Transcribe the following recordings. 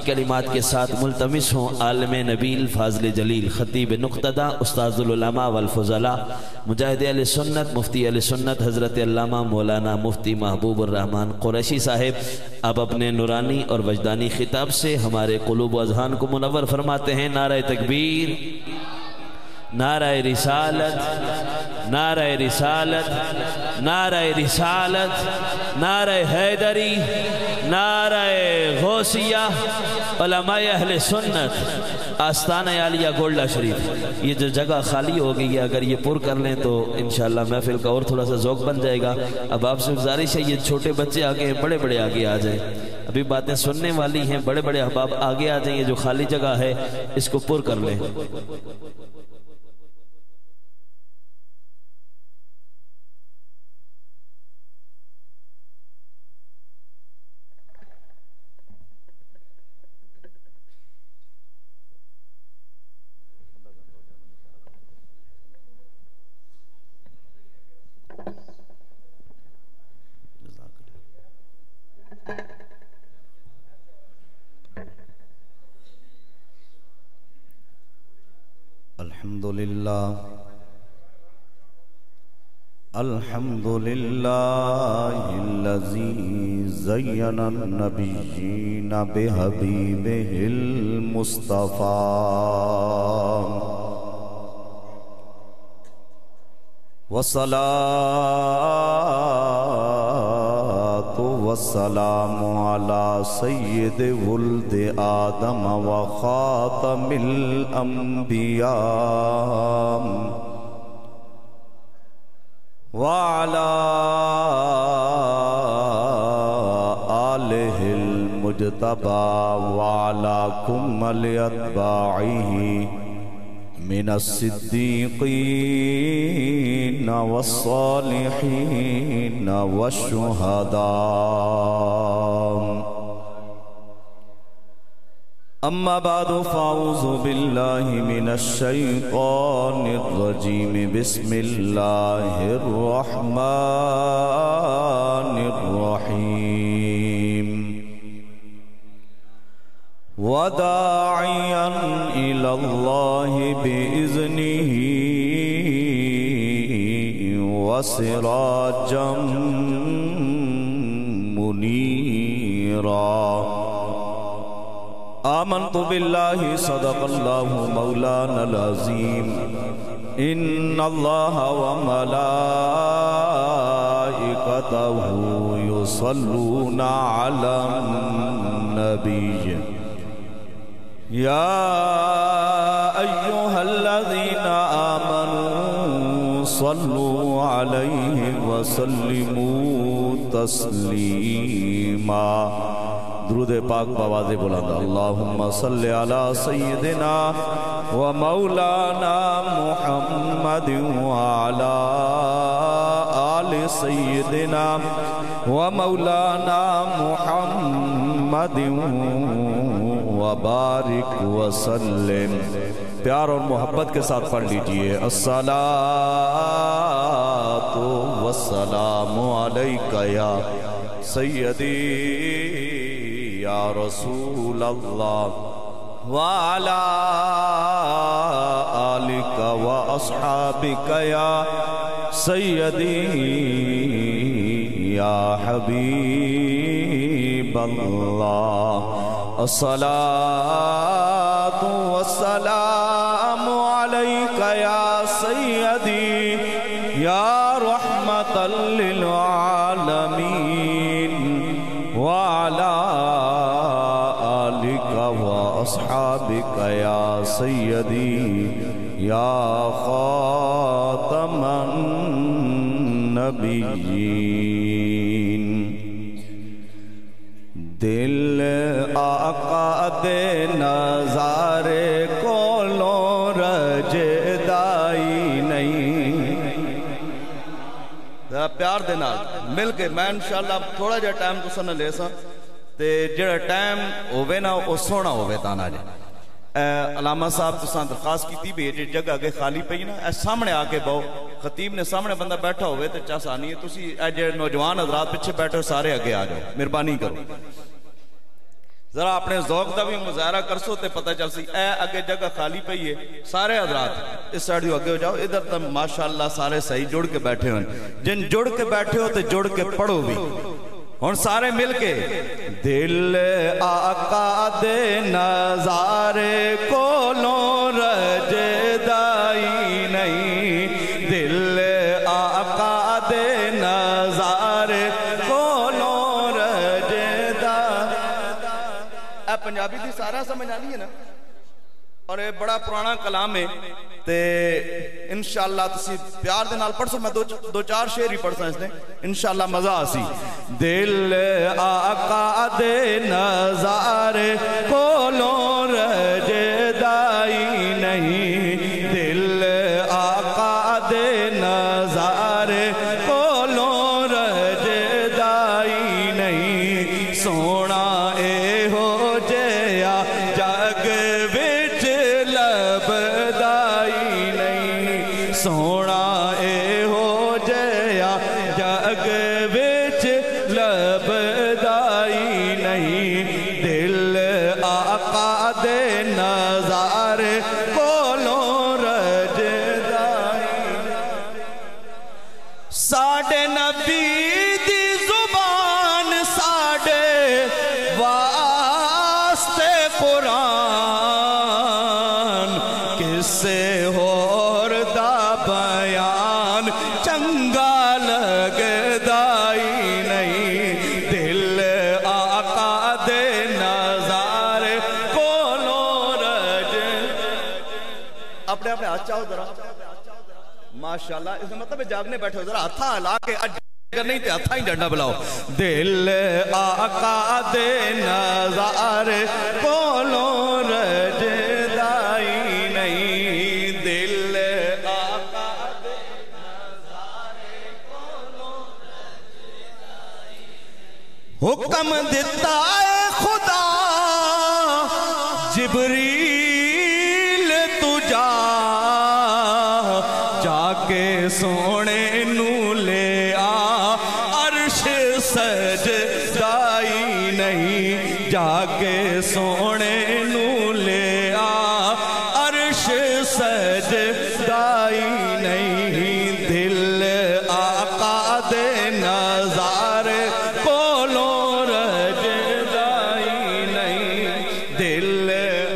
کلمات کے ساتھ ملتمس ہوں عالم نبیل فاضل جلیل خطیب نقتدہ استاذ العلماء والفضلاء مجاہد اہل سنت مفتی اہل سنت حضرت علامہ مولانا مفتی محبوب الرحمن قریشی صاحب اب اپنے نورانی اور وجدانی خطاب سے ہمارے قلوب و اذہان کو منور فرماتے ہیں۔ نعرہ تکبیر، نعرہ رسالت، نعرہ رسالت، نعرہ رسالت، نعرہ حیدری، نعرہ غوثیہ، علماء اہل سنت، آستانہ عالیہ گولڈا شریف۔ یہ جو جگہ خالی ہو گئی ہے اگر یہ پر کر لیں تو انشاءاللہ محفل کا اور تھوڑا سا ذوق بن جائے گا۔ اب آپ سے گزارش ہے یہ چھوٹے بچے آگے ہیں، بڑے بڑے آگے آ جائیں، ابھی باتیں سننے والی ہیں، بڑے بڑے احباب آگے آ جائیں، یہ جو خالی جگہ ہے اس کو پر کر لیں۔ الحمدللہ الذی زین النبیین بحبیبہ المصطفیٰ والصلاة والسلام علی سید ولد آدم وخاتم الانبیاء وعلى آلہ المجتبى وعلى كمل اتباعه من الصدیقین والصالحین والشہداء اما بعد فاعوذ باللہ من الشیطان الرجیم بسم اللہ الرحمن الرحیم وداعیا الی اللہ بإذنہ وسراجا منیرا آمنت باللہ صدق اللہ مولانا العظیم ان اللہ وملائکتہ یصلون علی النبی یا ایہا الذین آمنوا صلوا علیہ وسلموا تسلیما درود پاک بآواز بلند اللہم صلی علی سیدنا و مولانا محمد وعلا آل سیدنا و مولانا محمد وبارک وسلم۔ پیار اور محبت کے ساتھ پڑھ لیجئے الصلاۃ والسلام علیکہ یا سیدی یا رسول اللہ وعلا آلک و اصحابک یا سیدی یا حبیب اللہ الصلاۃ والسلام علیک یا سیدی یا رحمت للعالمین وعلا آلک و اصحابک یا سیدی یا خاتم النبیین۔ دل آقا دے نظارے کولوں رجدائی نہیں پیار دینا مل کے میں انشاءاللہ تھوڑا جا ٹائم تو سن لے سا تے جڑا ٹائم ہوئے نا وہ سونا ہوئے تانا جا علامہ صاحب تو سان درخواست کی تھی بھی یہ جگہ کے خالی پہی نا اے سامنے آکے باؤ خطیب نے سامنے بندہ بیٹھا ہوئے تے چاہ سانی ہے تسی اے جو نوجوان حضرات پچھے بیٹھے سارے آگے آ جاؤ مہربانی کرو ذرا اپنے ذوق دا بھی مظاہرہ کرسو تے پتہ چل سی اے اگے جگہ خالی پئی ہے سارے حضرات اس سائیڈ اگے ہو جاؤ ادھر تم ماشاءاللہ سارے صحیح جڑ کے بیٹھے ہوں جن جڑ کے بیٹھے ہو تے جڑ کے پڑھو بھی اور سارے مل کے دل آقا دے نظارے کولوں رجدائی نہیں دل آقا دے نظارے کولوں رجدائی اے پنجابی دی سارا سمجھ آنی ہے نا اور یہ بڑا پرانا کلام ہے تے انشاءاللہ تسی پیار دے نال پڑھ سو میں دو چار شعر ہی پڑھ سا اس نے انشاءاللہ مزہ آسی دل آقا دے نظارے کولوں رجدائی نہیں دل آقا دے نظارے کولوں رجدائی نہیں سونا اے ہو جیا جگ وچ لبدائی نہیں سونا اے ہو جیا جگ وچ لبدائی نہیں دل آقا دے نظارے کولوں رجدائی ساڑھے نبی دی زبان ساڑھے واسطے قرآن کسے ہور دا بیان چنگا لگدائی نہیں دل آقا دے نظارے کولوں اپنے اپنے ہاتھ چاہو ذرا ماشاءاللہ اس میں مطلب جاگنے بیٹھے ہو ذرا ہاتھا ہلا کے اگر نہیں تے ہاتھا ہی ڈنڈا بلاؤ دل آقا دے نظارے کولوں رجدائی نہیں دل آقا دے نظارے کولوں رجدائی حکم دیتا ہے خدا جبریل تجا جا کے سونے نو لے آ عرش سجدائی نہیں جا کے سونے نو لے آ عرش سجدائی نہیں دل آقا دے نظارے کولوں رجدائی نہیں دل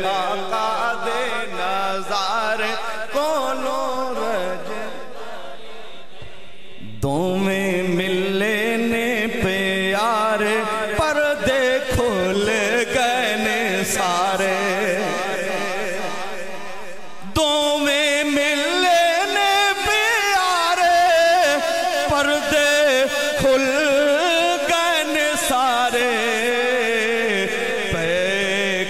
آقا دے نظارے کولوں رجدائی دومیں ملے نے پیارے پردے کھل گئے نے سارے دومیں ملے نے پیارے پردے کھل گئے نے سارے پہ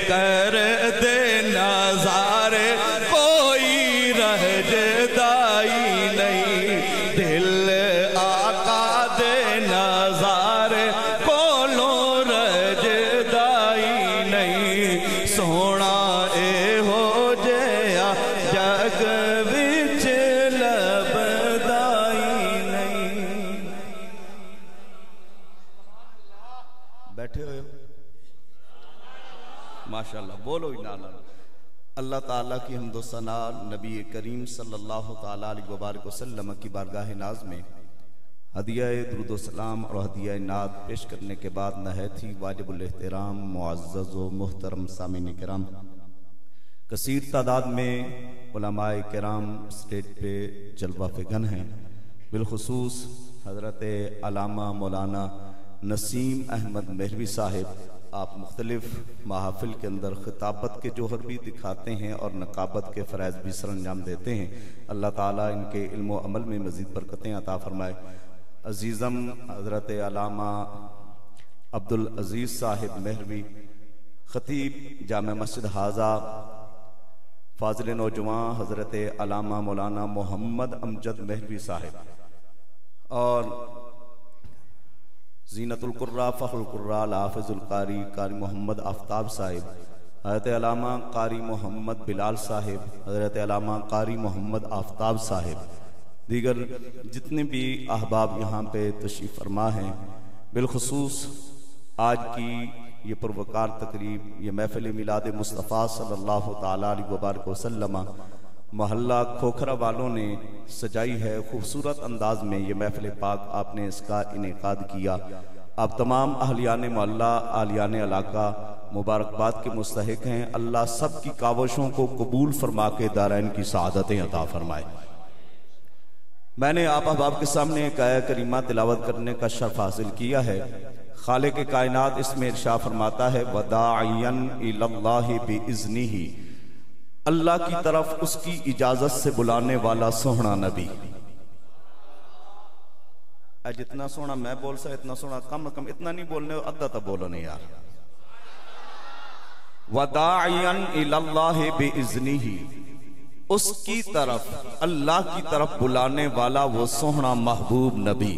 کر دے نظارے کوئی رجدائی نہیں دل آقا دے نظارے کولوں رجدائی نہیں سونا اے ہو جیا جگ وچ لبدائی نہیں بیٹھے ہوئے ماشاءاللہ بولو ہی نالا اللہ تعالیٰ کی حمد و ثنا نبی کریم صلی اللہ تعالیٰ علیہ وبارک وسلم کی بارگاہ ناز میں ہدیہ درود و سلام اور ہدیہ نعت پیش کرنے کے بعد نہایت ہی واجب الاحترام معزز و محترم سامعین کرام کثیر تعداد میں علماء کرام اسٹیج پہ جلوہ فگن ہیں بالخصوص حضرت علامہ مولانا نسیم احمد مہروی صاحب آپ مختلف محافل کے اندر خطابت کے جوہر بھی دکھاتے ہیں اور نقابت کے فرائض بھی سر انجام دیتے ہیں اللہ تعالیٰ ان کے علم و عمل میں مزید برکتیں عطا فرمائے عزیزم حضرت علامہ عبدالعزیز صاحب مہروی خطیب جامع مسجد حاضہ فاضل نوجوان حضرت علامہ مولانا محمد امجد مہروی صاحب اور زینت القرآ فخر القرآ حافظ القاری قاری محمد آفتاب صاحب حضرت علامہ قاری محمد بلال صاحب حضرت علامہ قاری محمد آفتاب صاحب دیگر جتنے بھی احباب یہاں پہ تشریف فرما ہیں بالخصوص آج کی یہ پروقار تقریب، یہ محفل میلاد مصطفیٰ صلی اللہ تعالیٰ علیہ وبارک وسلم محلہ کھوکھرا والوں نے سجائی ہے۔ خوبصورت انداز میں یہ محفل پاک آپ نے اس کا انعقاد کیا۔ آپ تمام اہلیان محلہ، اہلیان علاقہ مبارکباد کے مستحق ہیں۔ اللہ سب کی کاوشوں کو قبول فرما کے دارین کی سعادتیں عطا فرمائے۔ میں نے آپ احباب کے سامنے ایک آیہ کریمہ تلاوت کرنے کا شرف حاصل کیا ہے۔ خالق کائنات اس میں ارشاد فرماتا ہے وَدَاعِيًا إِلَى اللَّهِ بِإِذْنِهِ، اللہ کی طرف اس کی اجازت سے بلانے والا سوہنا نبی۔ جتنا سونا میں بول سا اتنا سونا کم اتنا نہیں بولنے ادھا تا بولو نہیں یار۔ وَدَاعِيًا إِلَى اللَّهِ بِإِذْنِهِ، اس کی طرف اللہ کی طرف بلانے والا وہ سوہنا محبوب نبی۔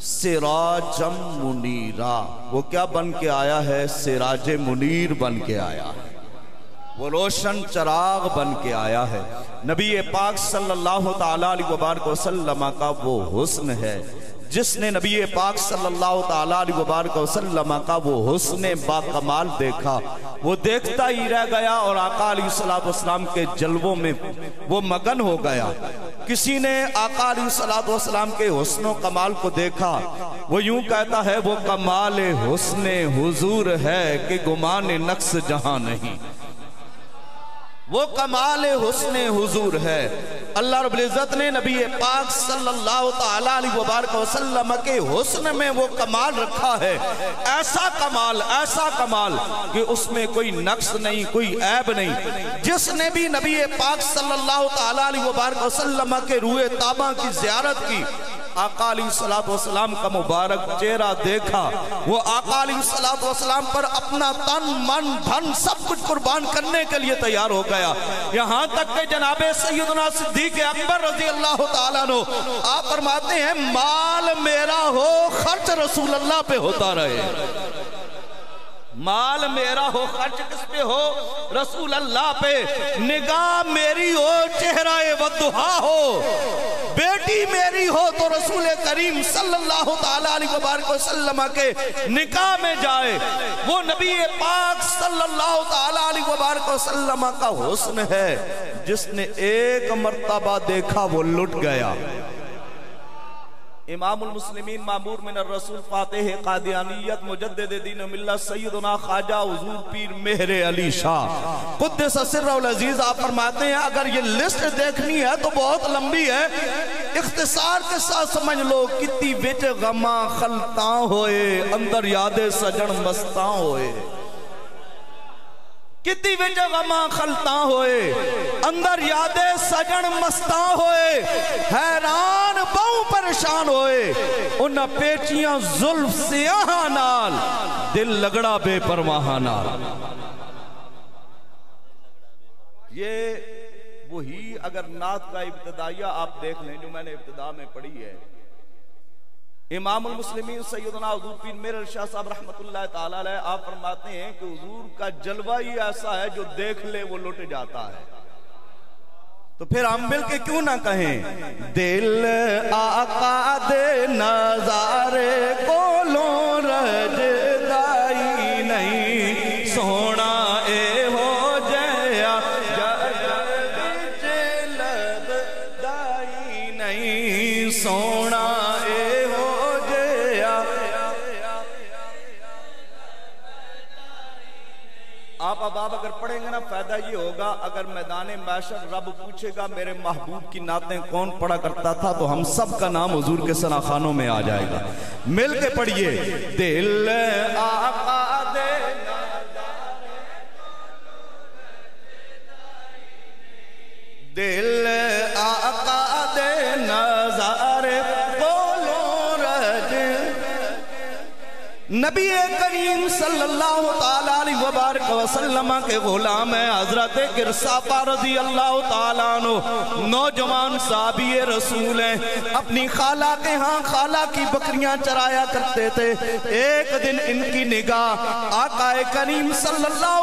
سراجم منیرا، وہ کیا بن کے آیا ہے؟ سراج منیر بن کے آیا ہے، وہ روشن چراغ بن کے آیا ہے۔ نبی پاک صلی اللہ تعالیٰ علیہ وبارک وسلم کا وہ حسن ہے جس نے نبی پاک صلی اللہ تعالیٰ علیہ وبارک وسلم کا وہ حسن با کمال دیکھا، وہ دیکھتا ہی رہ گیا اور آقا علیہ السلام کے جلووں میں وہ مگن ہو گیا۔ کسی نے آقا علیہ السلام کے حسن و کمال کو دیکھا، وہ یوں کہتا ہے وہ کمال حسن حضور ہے کہ گمان نقص جہاں نہیں، وہ کمال حسن حضور ہے۔ اللہ رب العزت نے نبی پاک صلی اللہ تعالیٰ علیہ وبارک وسلم کے حسن میں وہ کمال رکھا ہے، ایسا کمال کہ اس میں کوئی نقص نہیں، کوئی عیب نہیں۔ جس نے بھی نبی پاک صلی اللہ تعالیٰ علیہ وبارک وسلم کے روئے طابہ کی زیارت کی، آقا علیہ السلام کا مبارک چہرہ دیکھا، وہ آقا علیہ السلام پر اپنا تن من دھن سب کچھ قربان کرنے کے لیے تیار ہو گیا، یہاں تک کہ جناب سیدنا صدیق اکبر رضی اللہ تعالیٰ عنہ آپ فرماتے ہیں مال میرا ہو خرچ رسول اللہ پہ ہوتا رہے۔ مال میرا ہو خرچ کس پہ ہو؟ رسول اللہ پہ۔ نگاہ میری ہو چہرہ ودہا ہو، بیٹی میری ہو تو رسول کریم صلی اللہ تعالیٰ علیہ وبارک وسلم کے نکاح میں جائے۔ وہ نبی پاک صلی اللہ تعالیٰ علیہ وبارک وسلم کا حسن ہے، جس نے ایک مرتبہ دیکھا وہ لٹ گیا۔ امام المسلمین معمور من الرسول فاتح قادیانیت مجدد دین و ملت سیدنا خواجہ حضور پیر مہر علی شاہ قدس سر العزیز آپ فرماتے ہیں اگر یہ لسٹ دیکھنی ہے تو بہت لمبی ہے، اختصار کے ساتھ سمجھ لو کتی وچ غماں خلطاں ہوئے اندر یاد سجن مستاں ہوئے، کتی وچ غماں خلطاں ہوئے اندر یاد سجن مستاں ہوئے، حیران باؤں پریشان ہوئے انہاں پیچیاں زلف سیاہاں نال دل لگڑا بے پرواہاں نال۔ یہ وہی اگر نعت کا ابتدائیہ آپ دیکھ لیں جو میں نے ابتدا میں پڑھی ہے، امام المسلمین سیدنا حضور پیر مہر علی شاہ صاحب رحمت اللہ تعالیٰ علیہ آپ فرماتے ہیں کہ حضور کا جلوہ ہی ایسا ہے جو دیکھ لے وہ لٹ جاتا ہے۔ تو پھر ہم مل کے کیوں نہ کہیں دل آقا دے نظارے کو لوں رجدائی نہیں، سونا اے ہو جیا جد لب دائی نہیں، سونا اے ہو آپ اب اگر پڑھیں گے نا فائدہ یہ ہوگا اگر میدان محشر رب پوچھے گا میرے محبوب کی نعتیں کون پڑھا کرتا تھا تو ہم سب کا نام حضور کے ثناخانوں میں آ جائے گا۔ مل کے پڑھیے دل آقا دے دل آقا دے نظارے بولو رج نبی کریم صلی اللہ تعالیٰ علیہ وبارک وسلم کے غلام حضرت گرساپا رضی اللہ تعالیٰ عنہ نوجوان صحابی رسول ہیں، اپنی خالہ کے ہاں خالہ کی بکریاں چرایا کرتے تھے۔ ایک دن ان کی نگاہ آقا کریم صلی اللہ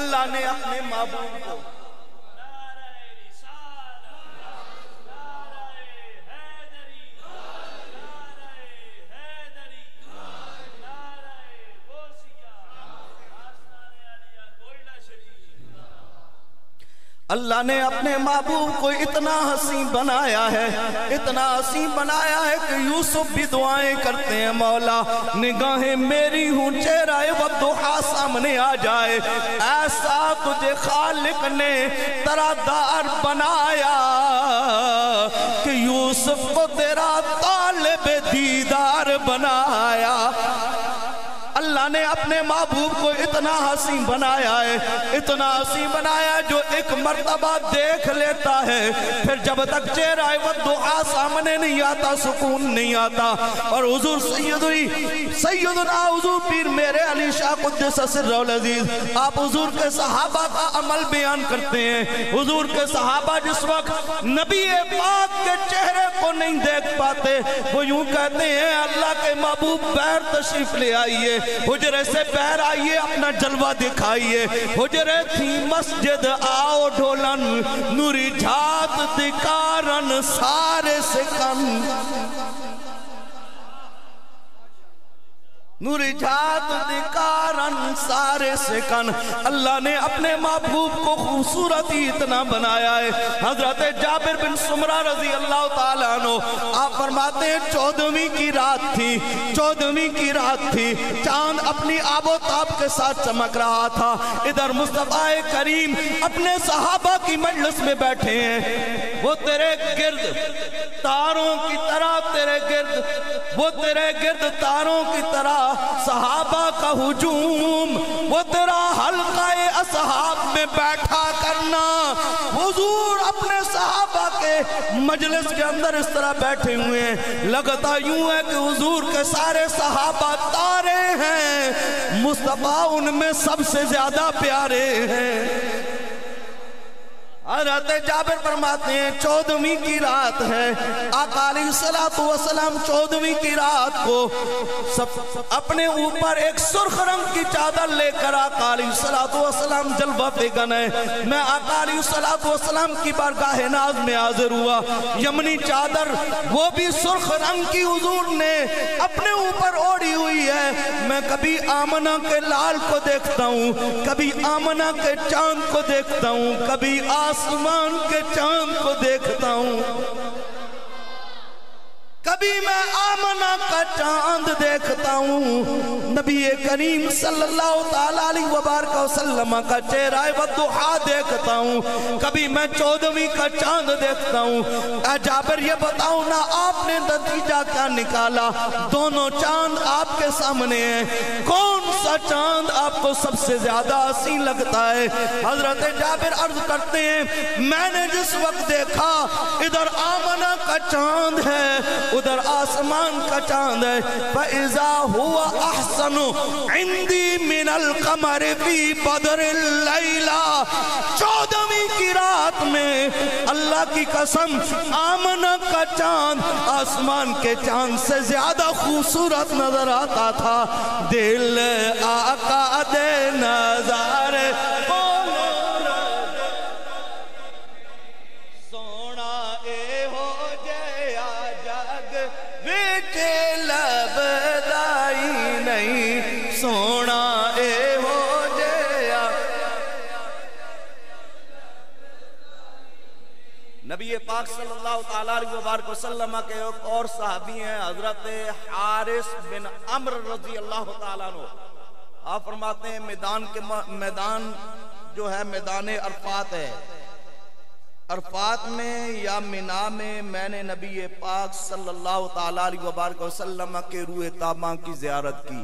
اللہ نے اپنے محبوب کو اللہ نے اپنے محبوب کو اتنا حسین بنایا ہے، اتنا حسین بنایا ہے کہ یوسف بھی دعائیں کرتے ہیں، مولا نگاہیں میری ہوں چہرہ والضحا سامنے آ جائے، ایسا تجھے خالق نے ترادار بنایا کہ یوسف کو تیرا طالب دیدار بنایا۔ اللہ نے اپنے محبوب کو اتنا حسین بنایا ہے، اتنا حسین بنایا ہے، جو ایک مرتبہ دیکھ لیتا ہے پھر جب تک چہرہ والضحا سامنے نہیں آتا سکون نہیں آتا۔ اور حضور سیدنا حضور پیر میرے علی شاہ قدس سرہ العزیز آپ حضور کے صحابہ کا عمل بیان کرتے ہیں۔ حضور کے صحابہ جس وقت نبی پاک کے چہرے کو نہیں دیکھ پاتے وہ یوں کہتے ہیں اللہ کے محبوب بیر تشریف لے آئیے، حجرے سے بیر آئیے، اپنا جلوہ دکھائیے۔ حجرے تھی مسجد آؤ ڈھولن، نوری جھات دکارن سارے سکن، نوری جھات دکارن سارے سکن۔ اللہ نے اپنے محبوب کو خوبصورت ہی اتنا بنایا ہے۔ حضرت جابر بن سمرہ رضی اللہ تعالیٰ عنہ آپ فرماتے ہیں 14ویں کی رات تھی، 14ویں کی رات تھی، چاند اپنی آب و تاب کے ساتھ چمک رہا تھا، ادھر مصطفیٰ کریم اپنے صحابہ کی مجلس میں بیٹھے ہیں، وہ تیرے گرد تاروں کی طرح تیرے گرد، وہ تیرے گرد تاروں کی طرح صحابہ کا ہجوم، وہ تیرا حلقہ اصحاب میں بیٹھا کرنا۔ حضور اپنے صحابہ کے مجلس کے اندر اس طرح بیٹھے ہوئے ہیں، لگتا یوں ہے کہ حضور کے سارے صحابہ تارے ہیں، مصطفیٰ ان میں سب سے زیادہ پیارے ہیں۔ حضرت جابر فرماتے ہیں 14ویں کی رات ہے، آقا علیہ السلام 14ویں کی رات کو اپنے اوپر ایک سرخ رنگ کی چادر لے کر آقا علیہ السلام جلوہ فگن ہے۔ میں آقا علیہ السلام کی بارگاہ ناز میں حاضر ہوا، یمنی چادر وہ بھی سرخ رنگ کی حضور نے اپنے اوپر اوڑھی ہوئی ہے۔ میں کبھی آمنہ کے لال کو دیکھتا ہوں، کبھی آمنہ کے چاند کو دیکھتا ہوں، کبھی آسمان کے چاند کو دیکھتا ہوں، کبھی میں آمنہ کا چاند دیکھتا ہوں، نبی کریم صلی اللہ تعالیٰ علیہ وبارک وسلم کا چہرہ والضحا دیکھتا ہوں، کبھی میں 14ویں کا چاند دیکھتا ہوں۔ اے جابر یہ بتاؤ نا آپ نے نتیجہ کیا نکالا؟ دونوں چاند آپ کے سامنے ہیں، کون سا چاند آپ کو سب سے زیادہ حسین لگتا ہے؟ حضرت جابر عرض کرتے ہیں میں نے جس وقت دیکھا ادھر آمنہ کا چاند ہے ادھر آسمان کا چاند ہے، فَإِذَا هُوَ أَحْسَنُ عِنْدِي مِنَ الْقَمَرِ فِي بَدْرِ اللَّيْلَةِ۔ 14ویں کی رات میں اللہ کی قسم آمنہ کا چاند آسمان کے چاند سے زیادہ خوبصورت نظر آتا تھا۔ دل آقا دے نظر سونا اے ہو جیا۔ نبی پاک صلی اللہ تعالیٰ علیہ وبارک وسلم کے ایک اور صحابی ہیں حضرت حارث بن عمر رضی اللہ تعالیٰ عنہ، آپ فرماتے ہیں میدان جو ہے میدان عرفات ہے، عرفات میں یا منی میں میں نے نبی پاک صلی اللہ تعالیٰ علیہ وبارک وسلم کے روح تاباں کی زیارت کی۔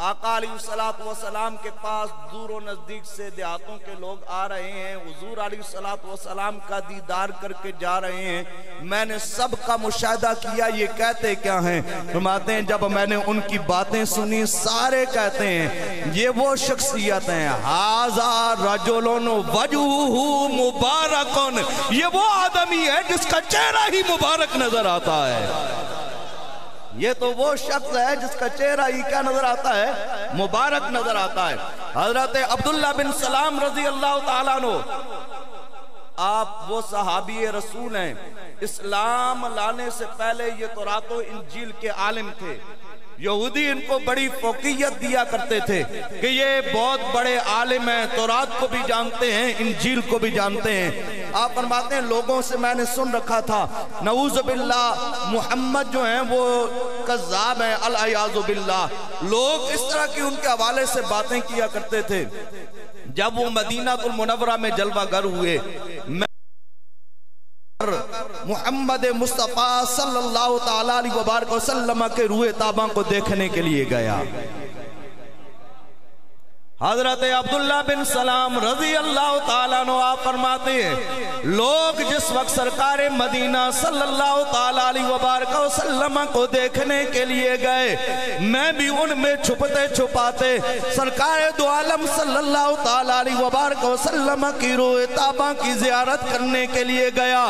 آقا علیہ السلام کے پاس دور و نزدیک سے دیہاتوں کے لوگ آ رہے ہیں، حضور علیہ السلام کا دیدار کر کے جا رہے ہیں، میں نے سب کا مشاہدہ کیا یہ کہتے کیا ہیں؟ فرماتے ہیں جب میں نے ان کی باتیں سنی سارے کہتے ہیں یہ وہ شخصیت ہیں، ھذا رجل وجہہ مبارک، یہ وہ آدمی ہے جس کا چہرہ ہی مبارک نظر آتا ہے، یہ تو وہ شخص ہے جس کا چہرہ ہی کیا نظر آتا ہے؟ مبارک نظر آتا ہے۔ حضرت عبداللہ بن سلام رضی اللہ تعالیٰ عنہ، آپ وہ صحابی رسول ہیں، اسلام لانے سے پہلے یہ تورات و انجیل کے عالم تھے۔ یہودی ان کو بڑی فوقیت دیا کرتے تھے کہ یہ بہت بڑے عالم ہیں، تورات کو بھی جانتے ہیں، انجیل کو بھی جانتے ہیں۔ آپ فرماتے ہیں لوگوں سے میں نے سن رکھا تھا نعوذ باللہ محمد جو ہیں وہ کذاب ہیں، العیاذ باللہ۔ لوگ اس طرح کی ان کے حوالے سے باتیں کیا کرتے تھے۔ جب وہ مدینہ المنورہ میں جلوہ گر ہوئے، محمد مصطفیٰ صلی اللہ تعالیٰ علیہ وبارک وسلم کے روح طابہ کو دیکھنے کے لیے گیا۔ حضرت عبداللہ بن سلام رضی اللہ تعالیٰ عنہ آپ فرماتے ہیں لوگ جس وقت سرکار مدینہ صلی اللہ تعالیٰ علیہ وبارک وسلم کو دیکھنے کے لیے گئے، میں بھی ان میں چھپتے چھپاتے سرکار دو عالم صلی اللہ تعالیٰ علیہ وبارک وسلم کی روح طابہ کی زیارت کرنے کے لیے گیا۔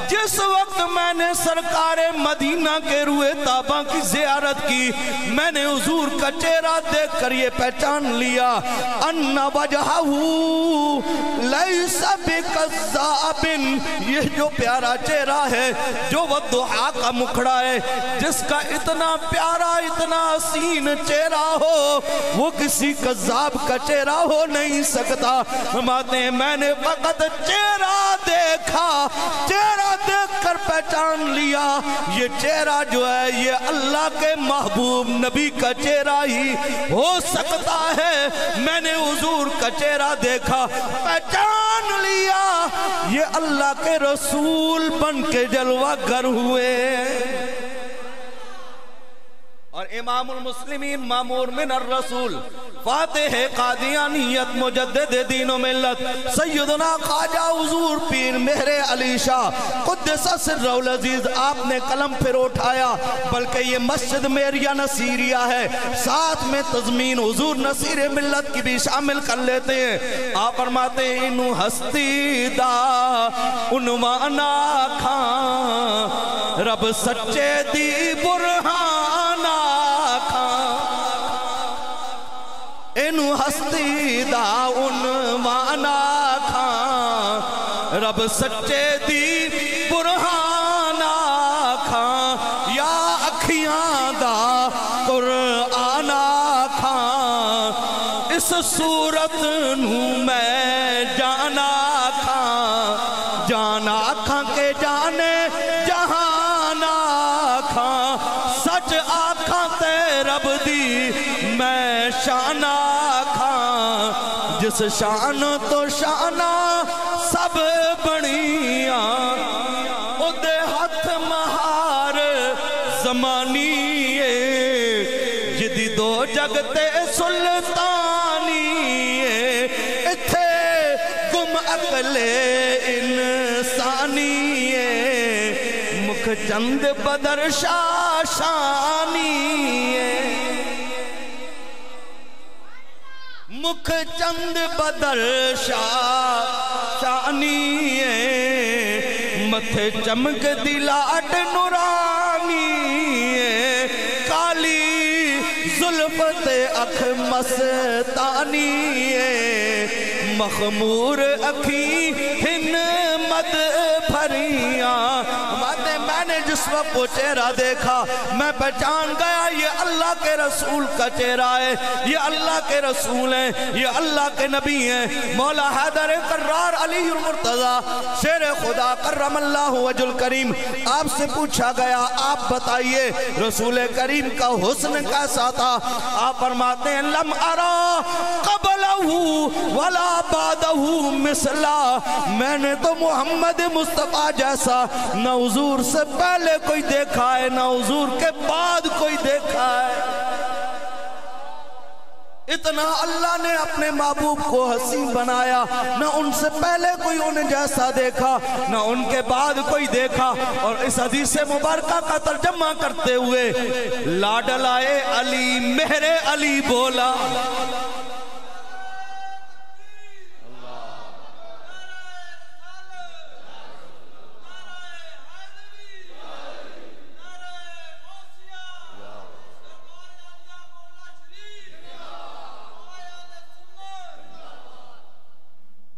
جس وقت میں نے سرکار مدینہ کے روح طابہ کی زیارت کی، میں نے حضور کا چہرہ دیکھ کر یہ پہچان لیا ان وجہہو لیس بکذاب، یہ جو پیارا چہرہ ہے، جو وہ دعا کا مکھڑا ہے، جس کا اتنا پیارا اتنا حسین چہرہ ہو، وہ کسی کذاب کا چہرہ ہو نہیں سکتا۔ میں نے فقط چہرہ دیکھا، چہرہ دیکھ کر پہچان لیا یہ چہرہ جو ہے یہ اللہ کے محبوب نبی کا چہرہ ہی ہو سکتا ہے۔ میں نے حضور کا چہرہ دیکھا، پہچان لیا یہ اللہ کے رسول بن کے جلوہ گر ہوئے۔ اور امام المسلمین مامور من الرسول فاتح قادیانیت مجدد دین و ملت سیدنا خواجہ حضور پیر مہر علی شاہ قدس سرہ العزیز، آپ نے قلم پھر اٹھایا، بلکہ یہ مسجد میریہ نصیریہ ہے، ساتھ میں تضمین حضور نصیر ملت کی بھی شامل کر لیتے ہیں۔ آپ فرماتے ہیں انو ہستی دا عنوانا کھان، رب سچے دی برہانا انو ہستی دا عنوانا کھان، رب سچے دی برہانا کھان، یا اکھیاں دا قرآنا کھان، اس صورت نو میں جانا کھان، جانا کھان کے جانے جہانا کھان، سچ آکھاں تے رب دی میں شانہ کھان، جس شان تو شانہ سب بڑیاں، او دے ہاتھ مہار زمانی ہے، جدی دو جگتے سلطانی ہے، اتھے گم عقل انسانی ہے، مکھ چند بدر شاشانی ہے، مکھ چند بدر شانی ہے، متھے چمک دلاٹ نورانی ہے، کالی ظلفت اکھ مستانی ہے، مخمور اکھی ہن مد بھریاں۔ میں نے جس وقت وہ چہرہ دیکھا میں پہچان گیا یہ اللہ کے رسول کا چہرہ ہے، یہ اللہ کے رسول ہیں، یہ اللہ کے نبی ہیں۔ مولا حیدر کرار علی المرتضی شیر خدا کرم اللہ وجہ الکریم، آپ سے پوچھا گیا آپ بتائیے رسول کریم کا حسن کیسا تھا؟ آپ فرماتے ہیں لم ارا قبلہ ولا بعدہ مثلا، میں نے تو محمد مصطفیٰ جیسا نہ حضور سے پہلے کوئی دیکھا ہے نہ حضور کے بعد کوئی دیکھا ہے۔ اتنا اللہ نے اپنے محبوب کو حسین بنایا، نہ ان سے پہلے کوئی انہیں جیسا دیکھا نہ ان کے بعد کوئی دیکھا۔ اور اس حدیث مبارکہ کا ترجمہ کرتے ہوئے لاڈلائے علی مہر علی بولا،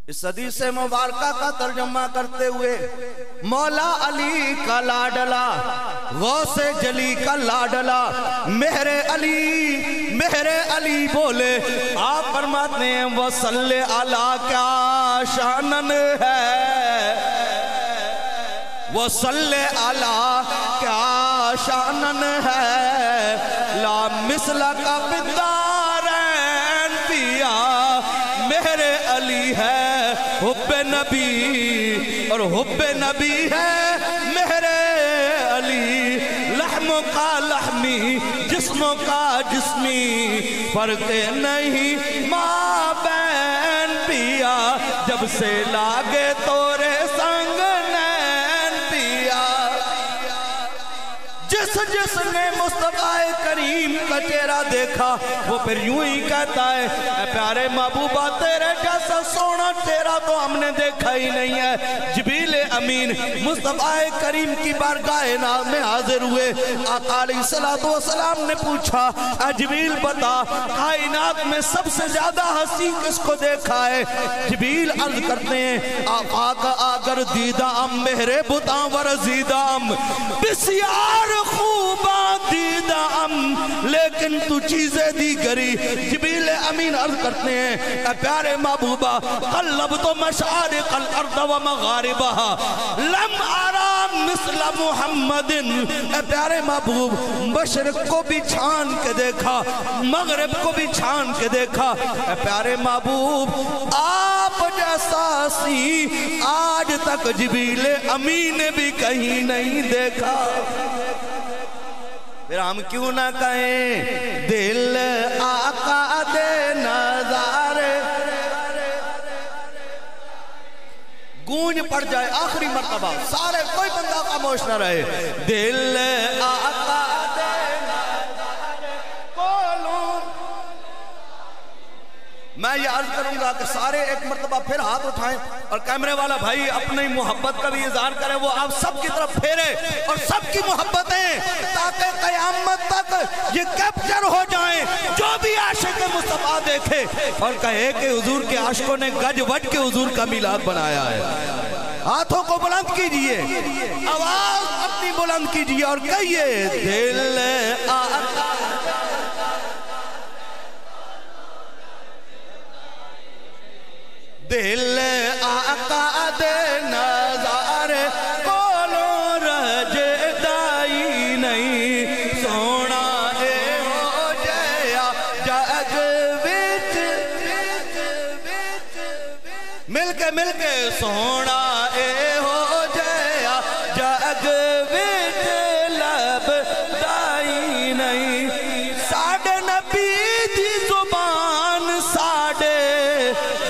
اس حدیث مبارکہ کا ترجمہ کرتے ہوئے مولا علی کا لاڈلا، غوث جلی کا لاڈلا میرے علی بولے، آپ فرماتے ہیں وہ صلی اللہ کیا شانن ہے، وہ صلی اللہ کیا شانن ہے، لا مثل کا بدارین پیا میرے علی ہے، حب نبی اور حب نبی ہے میرے علی، لحموں کا لحمی جسموں کا جسمی، فرق نہیں ماں بین پیا، جب سے لاگے تورے سنگ نین پیا، جس نے مصطفیٰ کریم کا چہرہ دیکھا وہ پھر یوں ہی کہتا ہے، اے پیارے محبوبہ تیرے جیسا سونا چہرہ تو ہم نے دیکھا ہی نہیں ہے۔ جبریل امین مصطفیٰ کریم کی بارگاہ ناز میں حاضر ہوئے، آقا علیہ السلام نے پوچھا، اے جبریل بتا کائنات میں سب سے زیادہ حسین کس کو دیکھا ہے؟ جبریل عرض کرتے ہیں، آقا کا آگر دیدام مہرے بتاں ورزیدام، بسیار خوباں دیدام لیکن تو چیزیں دی گری۔ جبریل امین عرض کرتے ہیں، اے پیارے محبوبہ قلبت مشارق الارض و مغاربها لم آرام مثل محمد، اے پیارے محبوب مشرق کو بھی چھان کے دیکھا، مغرب کو بھی چھان کے دیکھا، اے پیارے محبوب آپ جیسا سی آج تک جبریل امین نے بھی کہیں نہیں دیکھا۔ پھر ہم کیوں نہ کہیں دل آقا دے نظارے، گونج پڑ جائے آخری مرتبہ، سارے کوئی بندہ خاموش نہ رہے، دل آقا دے نظارے کولوں۔ میں یہ عرض کروں گا کہ سارے ایک مرتبہ پھر ہاتھ اٹھائیں اور کیمرے والا بھائی اپنی محبت کا بھی اظہار کرے، وہ آپ سب کی طرف پھیرے اور سب کی محبتیں تاکہ قیامت تک یہ کیپچر ہو جائیں، جو بھی عاشق مصطفیٰ دیکھے اور کہے کہ حضور کے عاشقوں نے گج وج کے حضور کا میلاد بنایا ہے۔ ہاتھوں کو بلند کیجئے، آواز اپنی بلند کیجئے اور کہیے دل آقا، دل آقا دے نظارے کولوں رجے دائی نہیں، سونا اے ہو جایا جگ وچ، مل کے سونا اے ہو جایا جگ وچ لب دائی نہیں، ساڑھے نبی دی زبان ساڑھے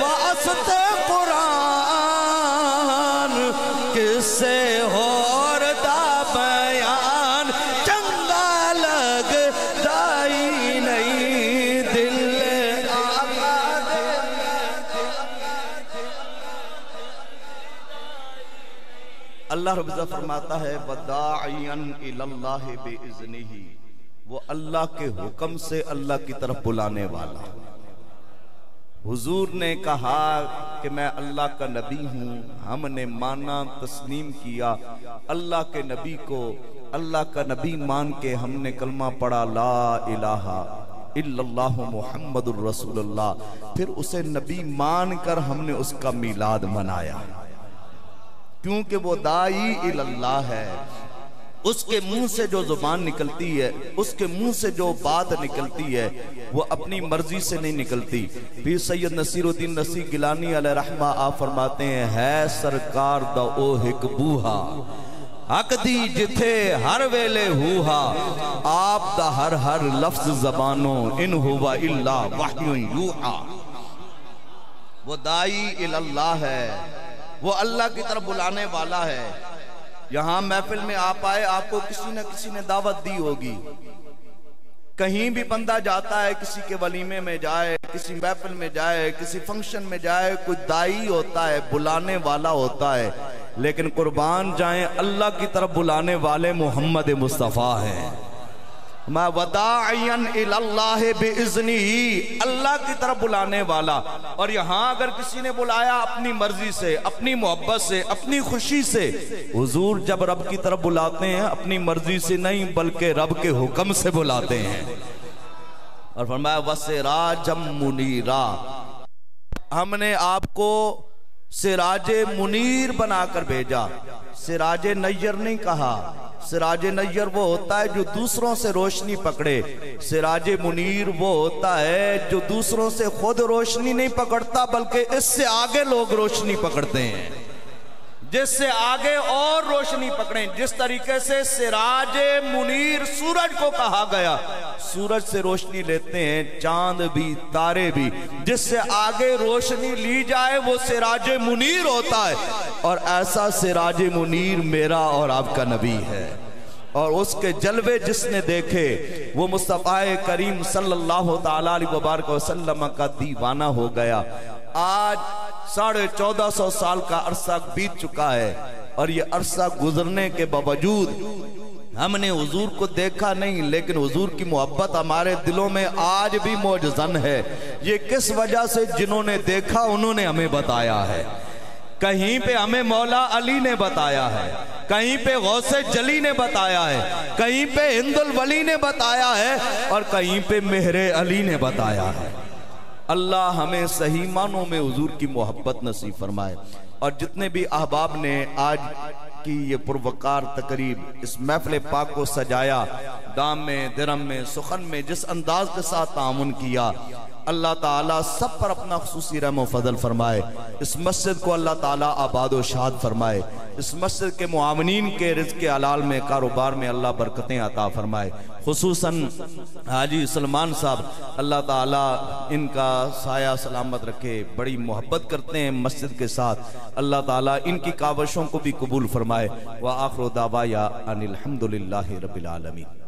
واسطے قرآن کسے ہور دا بیان چنگا لگ دائی نہیں، دل آقا دے۔ اللہ رب العزت فرماتا ہے وَدَاعِيًا إِلَى اللَّهِ بِإِذْنِهِ، وہ اللہ کے حکم سے اللہ کی طرف بلانے والا۔ حضور نے کہا کہ میں اللہ کا نبی ہوں، ہم نے مانا تسلیم کیا، اللہ کے نبی کو اللہ کا نبی مان کے ہم نے کلمہ پڑھا لا الہ الا اللہ محمد الرسول اللہ، پھر اسے نبی مان کر ہم نے اس کا میلاد منایا، کیونکہ وہ داعی اللہ ہے، اس کے منہ سے جو زبان نکلتی ہے، اس کے منہ سے جو بات نکلتی ہے وہ اپنی مرضی سے نہیں نکلتی۔ پیر سید نصیر الدین نصیر گیلانی علیہ رحمہ آپ فرماتے ہیں، ہے سرکار دا او ہک بوہا حق دی جتھے ہر ویلے ہوہا، آپ دا ہر لفظ زبانوں ان ہوا الا وحی یوحا۔ وہ داعی اللہ ہے، وہ اللہ کی طرف بلانے والا ہے۔ یہاں محفل میں آپ آئے، آپ کو کسی نہ کسی نے دعوت دی ہوگی، کہیں بھی بندہ جاتا ہے، کسی کے ولیمے میں جائے، کسی محفل میں جائے، کسی فنکشن میں جائے، کوئی داعی ہوتا ہے، بلانے والا ہوتا ہے، لیکن قربان جائیں اللہ کی طرف بلانے والے محمد مصطفیٰ ہیں۔ میں وداعین الاللہ بِإِذْنِهِ، اللہ کی طرف بلانے والا. اور یہاں اگر کسی نے بلایا اپنی مرضی سے، اپنی محبت سے، اپنی خوشی سے، حضور جب رب کی طرف بلاتے ہیں اپنی مرضی سے نہیں بلکہ رب کے حکم سے بلاتے ہیں. اور فرمایا وَسِرَاجًا مُنِيرًا، ہم نے آپ کو سراج منیر بنا کر بھیجا. سراج نیر نہیں کہا، سراج نیر وہ ہوتا ہے جو دوسروں سے روشنی پکڑے، سراج منیر وہ ہوتا ہے جو دوسروں سے خود روشنی نہیں پکڑتا بلکہ اس سے آگے لوگ روشنی پکڑتے ہیں، جس سے آگے اور روشنی پکڑیں. جس طریقے سے سراج منیر سورج کو کہا گیا، سورج سے روشنی لیتے ہیں چاند بھی تارے بھی، جس سے آگے روشنی لی جائے وہ سراج منیر ہوتا ہے. اور ایسا سراج منیر میرا اور آپ کا نبی ہے، اور اس کے جلوے جس نے دیکھے وہ مصطفیٰ کریم صلی اللہ تعالیٰ علیہ وبارک وسلم کا دیوانہ ہو گیا. آج 1450 سال کا عرصہ بیت چکا ہے، اور یہ عرصہ گزرنے کے باوجود ہم نے حضور کو دیکھا نہیں، لیکن حضور کی محبت ہمارے دلوں میں آج بھی موجزن ہے. یہ کس وجہ سے؟ جنہوں نے دیکھا انہوں نے ہمیں بتایا ہے. کہیں پہ ہمیں مولا علی نے بتایا ہے، کہیں پہ غوث جلی نے بتایا ہے، کہیں پہ ہند الولی نے بتایا ہے، اور کہیں پہ مہر علی نے بتایا ہے. اللہ ہمیں صحیح معنوں میں حضور کی محبت نصیب فرمائے. اور جتنے بھی احباب نے آج کی یہ پروقار تقریب، اس محفل پاک کو سجایا، دام میں، درم میں، سخن میں جس انداز کے ساتھ تعاون کیا، اللہ تعالیٰ سب پر اپنا خصوصی رحم و فضل فرمائے. اس مسجد کو اللہ تعالیٰ آباد و شاد فرمائے. اس مسجد کے معاونین کے رزق حلال میں، کاروبار میں اللہ برکتیں عطا فرمائے. خصوصاً حاجی سلمان صاحب، اللہ تعالیٰ ان کا سایہ سلامت رکھے. بڑی محبت کرتے ہیں مسجد کے ساتھ. اللہ تعالیٰ ان کی کاوشوں کو بھی قبول فرمائے. وآخر دعوایا ان الحمدللہ رب العالمین.